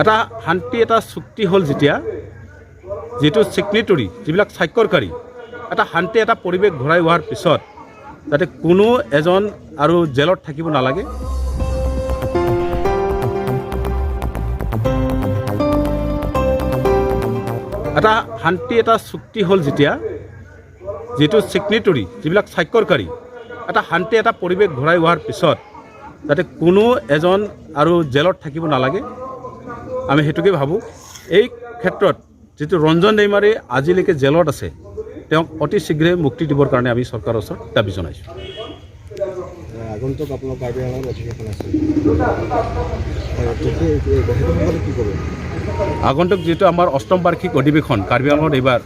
এটা শান্তি এটা চুক্তি হ'ল যেতিয়া যেটো সিগনেটৰী যিবিলাক স্বাক্ষৰকাৰী এটা শান্তি এটা পৰিৱেশ ঘূৰাই হোৱাৰ পিছত যাতে কোনো এজন আৰু জেলত থাকিব নালাগে। এটা শান্তি এটা চুক্তি হ'ল যেতিয়া যেটো সিগনেটৰী যিবিলাক স্বাক্ষৰকাৰী এটা শান্তি এটা পৰিৱেশ ঘূৰাই হোৱাৰ পিছত যাতে কোনো এজন আৰু জেলত থাকিব নালাগে। আমি হেতুকে ভাবোঁ এই ক্ষেত্ৰত যেটো ৰঞ্জন দৈমাৰী আজিলৈকে জেলত আছে তেওঁক অতি শীঘ্ৰে মুক্তি দিবৰ কাৰণে আমি চৰকাৰৰ ওচৰত দাবী জনাইছোঁ। আগন্তুক আপোনাৰ কাৰ্বি আংলঙৰ অধিৱেশন আছে, আগন্তুক যেটো আমাৰ অষ্টম বাৰ্ষিক অধিৱেশন কাৰ্বি আংলঙত এইবাৰ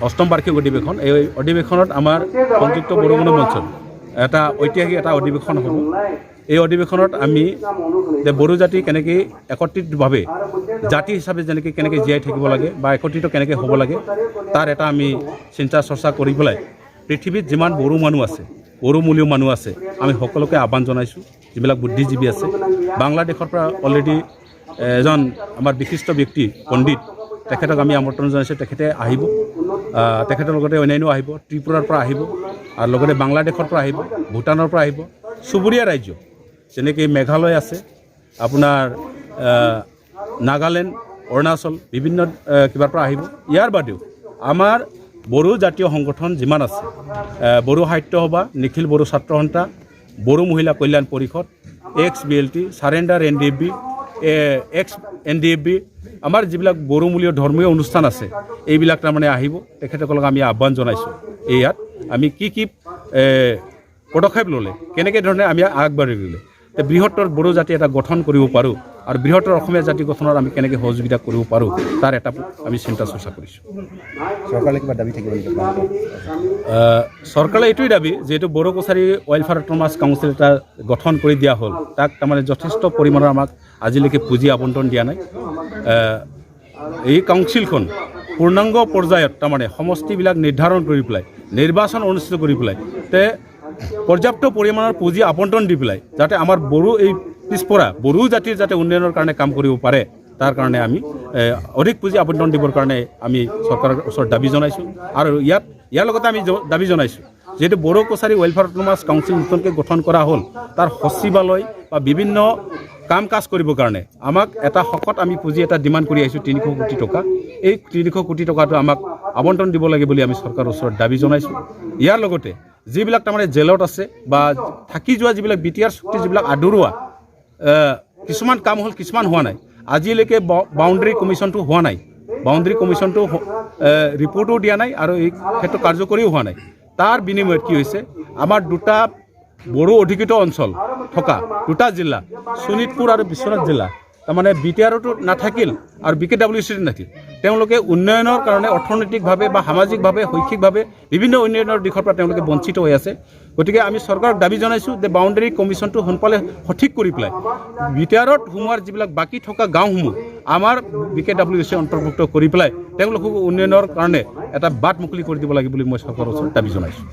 অষ্টম বাৰ্ষিক অধিৱেশন, এই অধিৱেশনত আমাৰ সংযুক্ত বড়ো মঞ্চৰ এটা ঐতিহাসিক এটা অধিৱেশন হ'ব। এই অধিৱেশনত আমি যে বড়ো জাতি কেনেকৈ একত্ৰিতভাৱে জাতি হিচাপে যেনেকৈ কেনেকৈ জীয়াই থাকিব লাগে বা একত্ৰিত কেনেকৈ হ'ব লাগে তাৰ এটা আমি চিন্তা চৰ্চা কৰি পেলাই পৃথিৱীত যিমান বড়ো মানুহ আছে বড়োমূলীয় মানুহ আছে আমি সকলোকে আহ্বান জনাইছোঁ। যিবিলাক বুদ্ধিজীৱী আছে বাংলাদেশৰ পৰা অলৰেডি এজন আমাৰ বিশিষ্ট ব্যক্তি পণ্ডিত তেখেতক আমি আমন্ত্ৰণ জনাইছোঁ। তেখেতে আহিব, তেখেতৰ লগতে অন্যান্য আহিব, ত্ৰিপুৰাৰ পৰা আহিব আৰু লগতে বাংলাদেশৰ পৰা আহিব, ভূটানৰ পৰা আহিব, চুবুৰীয়া ৰাজ্য যেনেকৈ মেঘালয় আছে, আপোনাৰ নাগালেণ্ড, অৰুণাচল বিভিন্ন কিবাৰ পৰা আহিব। ইয়াৰ বাদেও আমাৰ বড়ো জাতীয় সংগঠন যিমান আছে বড়ো সাহিত্য সভা, নিখিল বড়ো ছাত্ৰ সন্থা, বড়ো মহিলা কল্যাণ পৰিষদ, XBLT, সাৰেণ্ডাৰ NDFB, XNDFB আমাৰ যিবিলাক বড়োমূলীয় ধৰ্মীয় অনুষ্ঠান আছে এইবিলাক তাৰমানে আহিব। তেখেতসকলক আমি আহ্বান জনাইছোঁ। ইয়াত আমি কি পদক্ষেপ ল'লে কেনেকৈ ধৰণে আমি আগবাঢ়ি গ'লে বৃহত্তৰ বড়ো জাতি এটা গঠন কৰিব পাৰোঁ আৰু বৃহত্তৰ অসমীয়া জাতি গঠনত আমি কেনেকৈ সহযোগিতা কৰিব পাৰোঁ তাৰ এটা আমি চিন্তা চৰ্চা কৰিছোঁ। চৰকাৰে কিবা দাবী থাকিব নেকি? চৰকাৰে এইটোৱেই দাবী যিহেতু Bodo Kachari Welfare Autonomous Council এটা গঠন কৰি দিয়া হ'ল, তাক তাৰমানে যথেষ্ট পৰিমাণৰ আমাক আজিলৈকে পুঁজি আবণ্টন দিয়া নাই। এই কাউন্সিলখন পূৰ্ণাংগ পৰ্যায়ত তাৰমানে সমষ্টিবিলাক নিৰ্ধাৰণ কৰি পেলাই নিৰ্বাচন অনুষ্ঠিত কৰি পেলাই পৰ্যাপ্ত পৰিমাণৰ পুঁজি আবণ্টন দি পেলাই যাতে আমাৰ বড়ো এই পিছপৰা বড়ো জাতিৰ যাতে উন্নয়নৰ কাৰণে কাম কৰিব পাৰে তাৰ কাৰণে আমি অধিক পুঁজি আবণ্টন দিবৰ কাৰণে আমি চৰকাৰৰ ওচৰত দাবী জনাইছোঁ। আৰু ইয়াৰ লগতে আমি দাবী জনাইছোঁ যিহেতু Bodo Kachari Welfare Autonomous Council নতুনকৈ গঠন কৰা হ'ল, তাৰ সচিবালয় বা বিভিন্ন কাম কাজ কৰিবৰ কাৰণে আমাক এটা শকত আমি পুঁজি এটা ডিমাণ্ড কৰি আহিছোঁ 300 কোটি টকা। এই 300 কোটি টকাটো আমাক আবণ্টন দিব লাগে বুলি আমি চৰকাৰৰ ওচৰত দাবী জনাইছোঁ। ইয়াৰ লগতে যিবিলাক তাৰমানে জেলত আছে বা থাকি যোৱা যিবিলাক BTR চুক্তি যিবিলাক আধৰুৱা কিছুমান কাম হ'ল, কিছুমান হোৱা নাই। আজিলৈকে বাউণ্ডেৰী কমিশ্যনটো হোৱা নাই, বাউণ্ডেৰী কমিশ্যনটো ৰিপৰ্টো দিয়া নাই আৰু এই ক্ষেত্ৰত কাৰ্যকৰীও হোৱা নাই। তাৰ বিনিময়ত কি হৈছে আমাৰ দুটা বড়ো অধিকৃত অঞ্চল থকা দুটা জিলা শোণিতপুৰ আৰু বিশ্বনাথ জিলা তাৰমানে BTRতো নাথাকিল আৰু BKWCত নাথাকিল। তেওঁলোকে উন্নয়নৰ কাৰণে অৰ্থনৈতিকভাৱে বা সামাজিকভাৱে শৈক্ষিকভাৱে বিভিন্ন উন্নয়নৰ দিশৰ পৰা তেওঁলোকে বঞ্চিত হৈ আছে। গতিকে আমি চৰকাৰক দাবী জনাইছোঁ যে বাউণ্ডেৰী কমিশ্যনটো সোনকালে সঠিক কৰি পেলাই BTRত সোমোৱাৰ যিবিলাক বাকী থকা গাঁওসমূহ আমাৰ BKWC অন্তৰ্ভুক্ত কৰি পেলাই তেওঁলোকক উন্নয়নৰ কাৰণে এটা বাট মুকলি কৰি দিব লাগে বুলি মই চৰকাৰৰ ওচৰত দাবী জনাইছোঁ।